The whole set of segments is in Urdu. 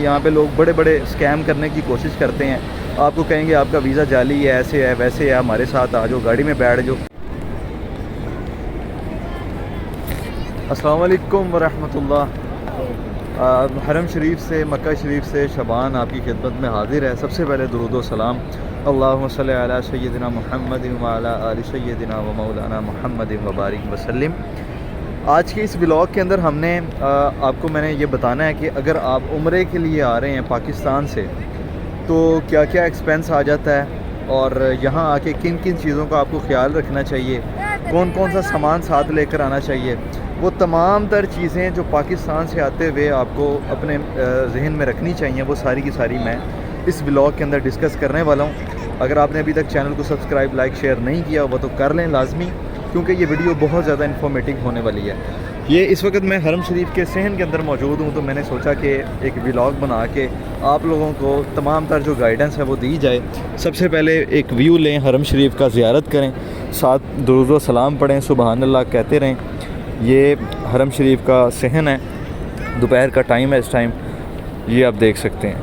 یہاں پہ لوگ بڑے بڑے اسکیم کرنے کی کوشش کرتے ہیں. آپ کو کہیں گے آپ کا ویزا جعلی ہے, ایسے ہے ویسے ہے, ہمارے ساتھ آ جاؤ, گاڑی میں بیٹھ جاؤ. السلام علیکم ورحمۃ اللہ. حرم شریف سے, مکہ شریف سے شبان آپ کی خدمت میں حاضر ہے. سب سے پہلے درود و سلام. اللہم صلی علی سیدنا محمد وعلی آل سیدنا و مولانا محمد وبارک وسلم. آج کے اس ولاگ کے اندر ہم نے آپ کو میں نے یہ بتانا ہے کہ اگر آپ عمرے کے لیے آ رہے ہیں پاکستان سے تو کیا کیا ایکسپینس آ جاتا ہے, اور یہاں آ کے کن کن چیزوں کا آپ کو خیال رکھنا چاہیے, کون کون سا سامان ساتھ لے کر آنا چاہیے. وہ تمام تر چیزیں جو پاکستان سے آتے ہوئے آپ کو اپنے ذہن میں رکھنی چاہیے, وہ ساری کی ساری میں اس ولاگ کے اندر ڈسکس کرنے والا ہوں. اگر آپ نے ابھی تک چینل کو سبسکرائب, لائک, شیئر نہیں کیا ہوا تو کر لیں لازمی, کیونکہ یہ ویڈیو بہت زیادہ انفارمیٹیو ہونے والی ہے. یہ اس وقت میں حرم شریف کے صحن کے اندر موجود ہوں, تو میں نے سوچا کہ ایک ولاگ بنا کے آپ لوگوں کو تمام تر جو گائیڈنس ہے وہ دی جائے. سب سے پہلے ایک ویو لیں, حرم شریف کا زیارت کریں, ساتھ درود و سلام پڑھیں, سبحان اللہ کہتے رہیں. یہ حرم شریف کا صحن ہے, دوپہر کا ٹائم ہے اس ٹائم. یہ آپ دیکھ سکتے ہیں,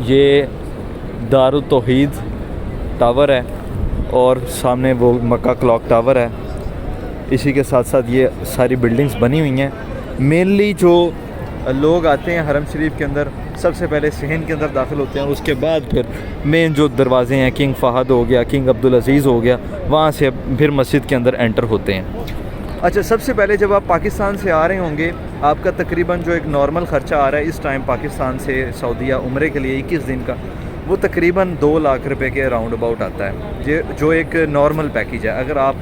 یہ دار التوحید ٹاور ہے اور سامنے وہ مکہ کلاک ٹاور ہے. اسی کے ساتھ ساتھ یہ ساری بلڈنگز بنی ہوئی ہیں. مینلی جو لوگ آتے ہیں حرم شریف کے اندر, سب سے پہلے صحن کے اندر داخل ہوتے ہیں, اس کے بعد پھر مین جو دروازے ہیں, کنگ فہد ہو گیا, کنگ عبدالعزیز ہو گیا, وہاں سے پھر مسجد کے اندر انٹر ہوتے ہیں. اچھا, سب سے پہلے جب آپ پاکستان سے آ رہے ہوں گے, آپ کا تقریباً جو ایک نارمل خرچہ آ رہا ہے اس ٹائم پاکستان سے سعودیہ عمرے کے لیے 21 دن کا, وہ تقریباً 2 لاکھ روپے کے راؤنڈ اباؤٹ آتا ہے, جو ایک نارمل پیکیج ہے. اگر آپ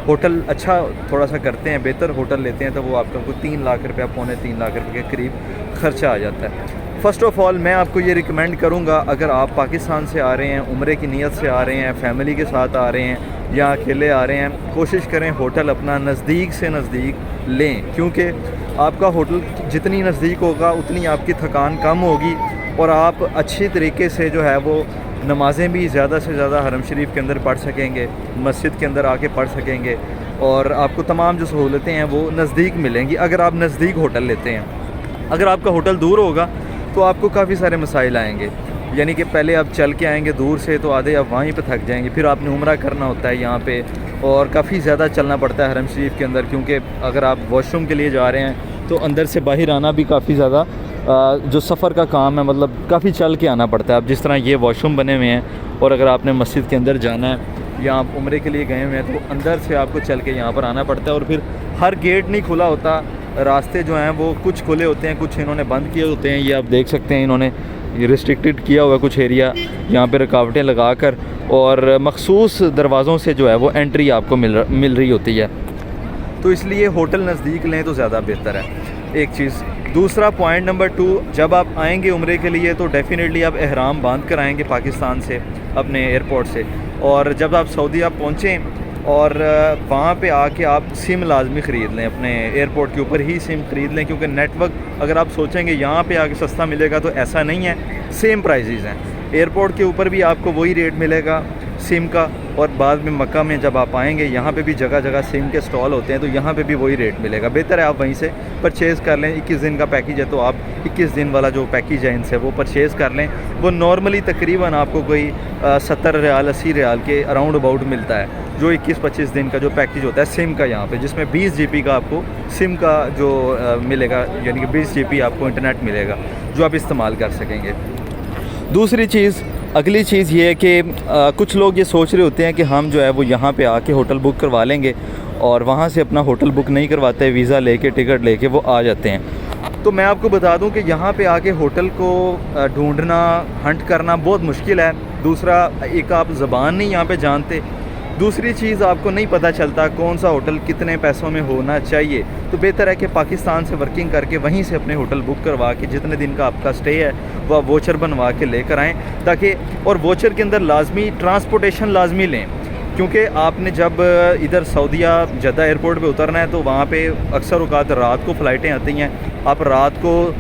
ہوٹل اچھا تھوڑا سا کرتے ہیں, بہتر ہوٹل لیتے ہیں, تو وہ آپ کا کوئی 3 لاکھ روپیہ, پونے 3 لاکھ روپے کے قریب خرچہ آ جاتا ہے. فرسٹ آف آل میں آپ کو یہ ریکمینڈ کروں گا, اگر آپ پاکستان سے آ رہے ہیں, عمرے کی نیت سے آ رہے ہیں, فیملی کے ساتھ آ رہے ہیں یا اکیلے آ رہے ہیں, کوشش کریں ہوٹل اپنا نزدیک سے نزدیک لیں, کیونکہ آپ کا ہوٹل جتنی نزدیک ہوگا اتنی آپ کی تھکان کم ہوگی, اور آپ اچھی طریقے سے جو ہے وہ نمازیں بھی زیادہ سے زیادہ حرم شریف کے اندر پڑھ سکیں گے, مسجد کے اندر آ کے پڑھ سکیں گے, اور آپ کو تمام جو سہولتیں ہیں وہ نزدیک ملیں گی اگر آپ نزدیک ہوٹل لیتے ہیں. اگر آپ کا ہوٹل دور ہوگا تو آپ کو کافی سارے مسائل آئیں گے, یعنی کہ پہلے آپ چل کے آئیں گے دور سے, تو آدھے آپ وہیں پہ تھک جائیں گے, پھر آپ نے عمرہ کرنا ہوتا ہے یہاں پہ, اور کافی زیادہ چلنا پڑتا ہے حرم شریف کے اندر, کیونکہ اگر آپ واش روم کے لیے جا رہے ہیں تو اندر سے باہر آنا بھی کافی زیادہ جو سفر کا کام ہے, مطلب کافی چل کے آنا پڑتا ہے. اب جس طرح یہ واش روم بنے ہوئے ہیں, اور اگر آپ نے مسجد کے اندر جانا ہے یا آپ عمرے کے لیے گئے ہوئے ہیں, تو اندر سے آپ کو چل کے یہاں پر آنا پڑتا ہے, اور پھر ہر گیٹ نہیں کھلا ہوتا, راستے جو ہیں وہ کچھ کھلے ہوتے ہیں, کچھ انہوں نے بند کیے ہوتے ہیں. یہ آپ دیکھ سکتے ہیں, انہوں نے یہ ریسٹرکٹڈ کیا ہوا ہے کچھ ایریا, یہاں پہ رکاوٹیں لگا کر, اور مخصوص دروازوں سے جو ہے وہ انٹری آپ کو مل رہی ہوتی ہے. تو اس لیے ہوٹل نزدیک لیں تو زیادہ بہتر ہے, ایک چیز. دوسرا پوائنٹ نمبر 2, جب آپ آئیں گے عمرے کے لیے تو ڈیفینیٹلی آپ احرام باندھ کر آئیں گے پاکستان سے, اپنے ایئرپورٹ سے, اور جب آپ سعودیہ پہنچیں اور وہاں پہ آ کے آپ سم لازمی خرید لیں, اپنے ایئرپورٹ کے اوپر ہی سم خرید لیں, کیونکہ نیٹ ورک اگر آپ سوچیں گے یہاں پہ آ کے سستا ملے گا, تو ایسا نہیں ہے. سیم پرائزز ہیں, ایئرپورٹ کے اوپر بھی آپ کو وہی ریٹ ملے گا سم کا, اور بعد میں مکہ میں جب آپ آئیں گے یہاں پہ بھی جگہ جگہ سم کے سٹال ہوتے ہیں, تو یہاں پہ بھی وہی ریٹ ملے گا. بہتر ہے آپ وہیں سے پرچیز کر لیں. 21 دن کا پیکیج ہے تو آپ 21 دن والا جو پیکیج ہے ان سے وہ پرچیز کر لیں. وہ نارملی تقریباً آپ کو کوئی 70 ریال 80 ریال کے اراؤنڈ اباؤٹ ملتا ہے, جو 21-25 دن کا جو پیکیج ہوتا ہے سم کا یہاں پہ, جس میں 20 جی بی کا آپ کو سم کا جو ملے گا, یعنی کہ 20 جی بی آپ کو انٹرنیٹ ملے گا جو آپ استعمال کر سکیں گے. دوسری چیز, اگلی چیز یہ ہے کہ کچھ لوگ یہ سوچ رہے ہوتے ہیں کہ ہم جو ہے وہ یہاں پہ آ کے ہوٹل بک کروا لیں گے, اور وہاں سے اپنا ہوٹل بک نہیں کرواتے, ویزا لے کے ٹکٹ لے کے وہ آ جاتے ہیں. تو میں آپ کو بتا دوں کہ یہاں پہ آ کے ہوٹل کو ڈھونڈنا, ہنٹ کرنا بہت مشکل ہے. دوسرا, ایک آپ زبان نہیں یہاں پہ جانتے, دوسری چیز آپ کو نہیں پتہ چلتا کون سا ہوٹل کتنے پیسوں میں ہونا چاہیے. تو بہتر ہے کہ پاکستان سے ورکنگ کر کے وہیں سے اپنے ہوٹل بک کروا کے جتنے دن کا آپ کا سٹے ہے وہ ووچر بنوا کے لے کر آئیں, تاکہ, اور ووچر کے اندر لازمی ٹرانسپورٹیشن لازمی لیں, کیونکہ آپ نے جب ادھر سعودیہ جدہ ایئرپورٹ پہ اترنا ہے تو وہاں پہ اکثر اوقات رات کو فلائٹیں آتی ہیں. آپ رات کو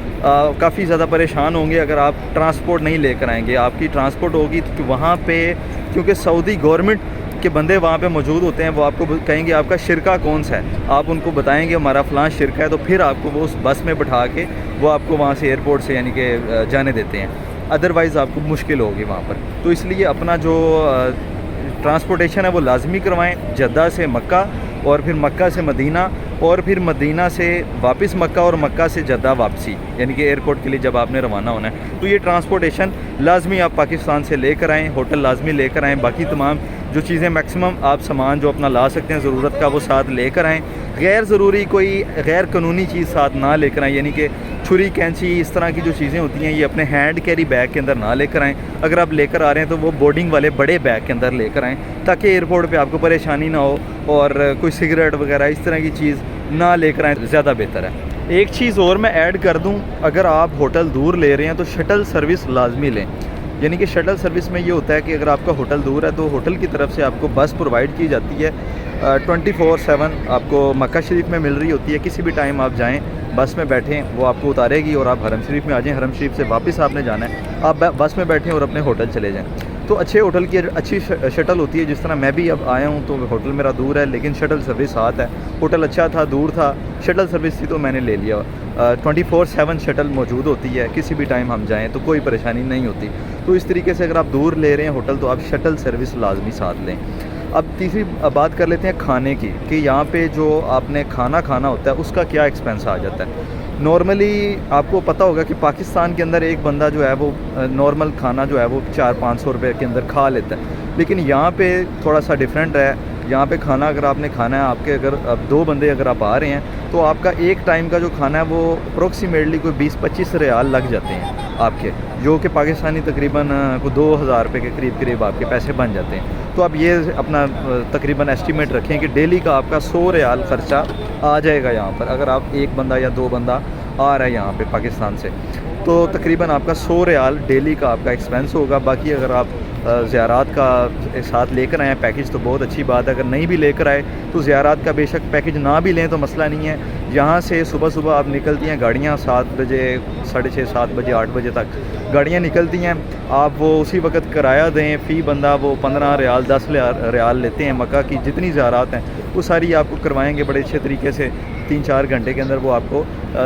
کافی زیادہ پریشان ہوں گے اگر آپ ٹرانسپورٹ نہیں لے کر آئیں گے. آپ کی ٹرانسپورٹ ہوگی تو وہاں پہ, کیونکہ سعودی گورنمنٹ کہ بندے وہاں پہ موجود ہوتے ہیں, وہ آپ کو کہیں گے آپ کا شرکہ کون سا ہے, آپ ان کو بتائیں گے ہمارا فلاں شرکہ ہے, تو پھر آپ کو وہ اس بس میں بٹھا کے وہ آپ کو وہاں سے ایئرپورٹ سے یعنی کہ جانے دیتے ہیں, ادروائز آپ کو مشکل ہوگی وہاں پر. تو اس لیے اپنا جو ٹرانسپورٹیشن ہے وہ لازمی کروائیں, جدہ سے مکہ اور پھر مکہ سے مدینہ اور پھر مدینہ سے واپس مکہ اور مکہ سے جدہ واپسی, یعنی کہ ایئرپورٹ کے لیے جب آپ نے روانہ ہونا ہے. تو یہ ٹرانسپورٹیشن لازمی آپ پاکستان سے لے کر آئیں, ہوٹل لازمی لے کر آئیں, باقی تمام جو چیزیں میکسیمم آپ سامان جو اپنا لا سکتے ہیں ضرورت کا وہ ساتھ لے کر آئیں. غیر ضروری کوئی غیر قانونی چیز ساتھ نہ لے کر آئیں, یعنی کہ چھری کینچی اس طرح کی جو چیزیں ہوتی ہیں یہ اپنے ہینڈ کیری بیگ کے اندر نہ لے کر آئیں. اگر آپ لے کر آ رہے ہیں تو وہ بورڈنگ والے بڑے بیگ کے اندر لے کر آئیں تاکہ ایئرپورٹ پہ آپ کو پریشانی نہ ہو, اور کوئی سگریٹ وغیرہ اس طرح کی چیز نہ لے کر آئیں, زیادہ بہتر ہے. ایک چیز اور میں ایڈ کر دوں, اگر آپ ہوٹل دور لے رہے ہیں تو شٹل سروس لازمی لیں. یعنی کہ شٹل سروس میں یہ ہوتا ہے کہ اگر آپ کا ہوٹل دور ہے تو ہوٹل کی طرف سے آپ کو بس پرووائڈ کی جاتی ہے 24/7, آپ کو مکہ شریف میں مل رہی ہوتی ہے. کسی بھی ٹائم آپ جائیں بس میں بیٹھیں, وہ آپ کو اتارے گی اور آپ حرم شریف میں آ جائیں. حرم شریف سے واپس آپ نے جانا ہے, آپ بس میں بیٹھیں اور اپنے ہوٹل چلے جائیں. تو اچھے ہوٹل کی اچھی شٹل ہوتی ہے, جس طرح میں بھی اب آیا ہوں تو ہوٹل میرا دور ہے لیکن شٹل سروس ساتھ ہے. ہوٹل اچھا تھا, دور تھا, شٹل سروس تھی تو میں نے لے لیا. 24/7 شٹل موجود ہوتی ہے, کسی بھی ٹائم ہم جائیں تو کوئی پریشانی نہیں ہوتی. تو اس طریقے سے اگر آپ دور لے رہے ہیں ہوٹل تو آپ شٹل سروس لازمی ساتھ لیں. اب تیسری بات کر لیتے ہیں کھانے کی, کہ یہاں پہ جو آپ نے کھانا ہوتا ہے اس کا کیا ایکسپینس آ جاتا ہے. نارملی آپ کو پتہ ہوگا کہ پاکستان کے اندر ایک بندہ جو ہے وہ نارمل کھانا جو ہے وہ 400-500 روپے کے اندر کھا لیتا ہے, لیکن یہاں پہ تھوڑا سا ڈیفرنٹ ہے. یہاں پہ کھانا اگر آپ نے کھانا ہے, آپ کے اگر 2 بندے اگر آپ آ رہے ہیں تو آپ کا ایک ٹائم کا جو کھانا ہے وہ اپروکسیمیٹلی کوئی 20-25 ریال لگ جاتے ہیں آپ کے, جو کہ پاکستانی تقریباً کوئی 2000 روپے کے قریب آپ کے پیسے بن جاتے ہیں. تو آپ یہ اپنا تقریباً ایسٹیمیٹ رکھیں کہ ڈیلی کا آپ کا 100 ریال خرچہ آ جائے گا یہاں پر. اگر آپ ایک بندہ یا 2 بندہ آ رہا ہے یہاں پہ پاکستان سے تو تقریباً آپ کا 100 ریال ڈیلی کا آپ کا ایکسپینس ہوگا. باقی اگر آپ زیارات کا ساتھ لے کر آئیں پیکیج تو بہت اچھی بات ہے, اگر نہیں بھی لے کر آئے تو زیارات کا بے شک پیکیج نہ بھی لیں تو مسئلہ نہیں ہے. یہاں سے صبح آپ نکلتی ہیں گاڑیاں 7 بجے 6:30 7 بجے 8 بجے تک گاڑیاں نکلتی ہیں, آپ وہ اسی وقت کرایہ دیں. فی بندہ وہ 15 ریال 10 ریال لیتے ہیں. مکہ کی جتنی زیارات ہیں وہ ساری آپ کو کروائیں گے بڑے اچھے طریقے سے, 3-4 گھنٹے کے اندر وہ آپ کو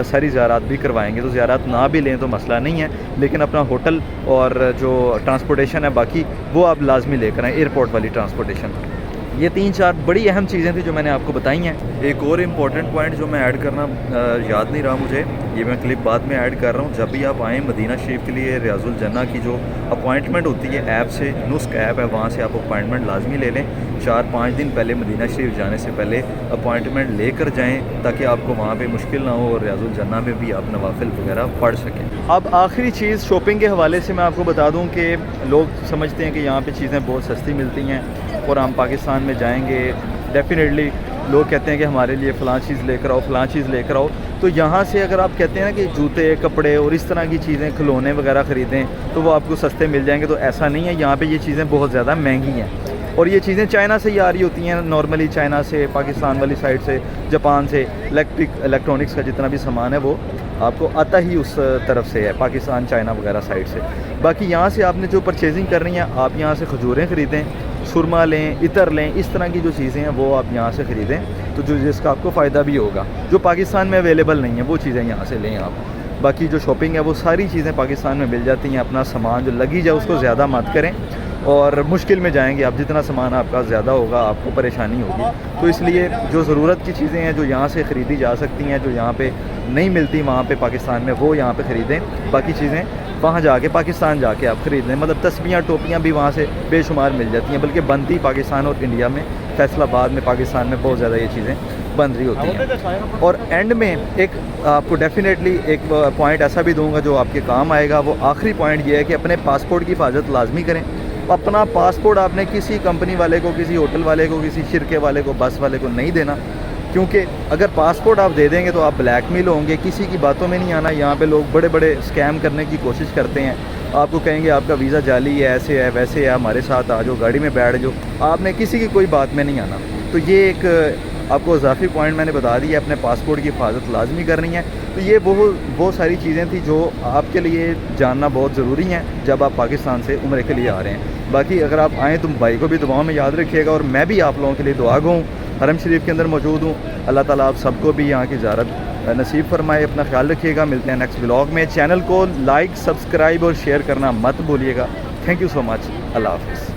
ساری زیارات بھی کروائیں گے. تو زیارات نہ بھی لیں تو مسئلہ نہیں ہے, لیکن اپنا ہوٹل اور جو ٹرانسپورٹیشن ہے باقی وہ آپ لازمی لے کر آئیں, ایئرپورٹ والی ٹرانسپورٹیشن. یہ 3-4 بڑی اہم چیزیں تھیں جو میں نے آپ کو بتائی ہیں. ایک اور امپورٹنٹ پوائنٹ جو میں ایڈ کرنا یاد نہیں رہا مجھے, یہ میں کلپ بعد میں ایڈ کر رہا ہوں. جب بھی آپ آئیں مدینہ شریف کے لیے ریاض الجنہ کی جو اپوائنٹمنٹ ہوتی ہے ایپ سے, نسک ایپ ہے, وہاں سے آپ اپوائنٹمنٹ لازمی لے لیں. 4-5 دن پہلے مدینہ شریف جانے سے پہلے اپوائنٹمنٹ لے کر جائیں تاکہ آپ کو وہاں پہ مشکل نہ ہو اور ریاض الجنہ میں بھی آپ نوافل وغیرہ پڑھ سکیں. اب آخری چیز شاپنگ کے حوالے سے میں آپ کو بتا دوں کہ لوگ سمجھتے ہیں کہ یہاں پہ چیزیں بہت سستی ملتی ہیں اور ہم پاکستان میں جائیں گے ڈیفینیٹلی لوگ کہتے ہیں کہ ہمارے لیے فلاں چیز لے کر آؤ فلاں چیز لے کر آؤ. تو یہاں سے اگر آپ کہتے ہیں نا کہ جوتے کپڑے اور اس طرح کی چیزیں کھلونے وغیرہ خریدیں تو وہ آپ کو سستے مل جائیں گے, تو ایسا نہیں ہے. یہاں پہ یہ چیزیں بہت زیادہ مہنگی ہیں اور یہ چیزیں چائنا سے ہی آ رہی ہوتی ہیں. نارملی چائنا سے, پاکستان والی سائڈ سے, جاپان سے الیکٹرانکس کا جتنا بھی سامان ہے وہ آپ کو آتا ہی اس طرف سے ہے, پاکستان چائنا وغیرہ سائڈ سے. باقی یہاں سے آپ نے جو پرچیزنگ کرنی ہے آپ یہاں سے کھجوریں خریدیں, سرما لیں, عطر لیں, اس طرح کی جو چیزیں ہیں وہ آپ یہاں سے خریدیں تو جس کا آپ کو فائدہ بھی ہوگا. جو پاکستان میں اویلیبل نہیں ہیں وہ چیزیں یہاں سے لیں آپ. باقی جو شاپنگ ہے وہ ساری چیزیں پاکستان میں مل جاتی ہیں. اپنا سامان جو لگی جائے اس کو زیادہ مت کریں اور مشکل میں جائیں گے آپ, جتنا سامان آپ کا زیادہ ہوگا آپ کو پریشانی ہوگی. تو اس لیے جو ضرورت کی چیزیں ہیں جو یہاں سے خریدی جا سکتی ہیں, جو یہاں پہ نہیں ملتی وہاں پہ پاکستان میں, وہ یہاں پہ خریدیں. باقی چیزیں وہاں جا کے پاکستان جا کے آپ خرید لیں. مطلب تسبیحاں ٹوپیاں بھی وہاں سے بے شمار مل جاتی ہیں, بلکہ بنتی پاکستان اور انڈیا میں, فیصل آباد میں, پاکستان میں بہت زیادہ یہ چیزیں بن رہی ہوتی ہیں. اور اینڈ میں ایک آپ کو ڈیفینیٹلی ایک پوائنٹ ایسا بھی دوں گا جو آپ کے کام آئے گا. وہ آخری پوائنٹ یہ ہے کہ اپنے پاسپورٹ کی حفاظت لازمی کریں. اپنا پاسپورٹ آپ نے کسی کمپنی والے کو, کسی ہوٹل والے کو, کسی شرکے والے کو, بس والے کو نہیں دینا, کیونکہ اگر پاسپورٹ آپ دے دیں گے تو آپ بلیک میل ہوں گے. کسی کی باتوں میں نہیں آنا. یہاں پہ لوگ بڑے بڑے اسکیم کرنے کی کوشش کرتے ہیں. آپ کو کہیں گے آپ کا ویزا جعلی ہے, ایسے ہے ویسے ہے, ہمارے ساتھ آ جاؤ, گاڑی میں بیٹھ جاؤ. آپ نے کسی کی کوئی بات میں نہیں آنا. تو یہ ایک آپ کو اضافی پوائنٹ میں نے بتا دیا، اپنے پاسپورٹ کی حفاظت لازمی کرنی ہے. تو یہ بہت ساری چیزیں تھیں جو آپ کے لیے جاننا بہت ضروری ہیں جب آپ پاکستان سے عمرے کے لیے آ رہے ہیں. باقی اگر آپ آئیں تو بھائی کو بھی دعاؤں میں یاد رکھیے گا، اور میں بھی آپ لوگوں کے لیے دعا گو ہوں. حرم شریف کے اندر موجود ہوں. اللہ تعالیٰ آپ سب کو بھی یہاں کی زیارت نصیب فرمائے. اپنا خیال رکھیے گا. ملتے ہیں نیکسٹ ولاگ میں. چینل کو لائک، سبسکرائب اور شیئر کرنا مت بھولیے گا. تھینک یو سو مچ. اللہ حافظ.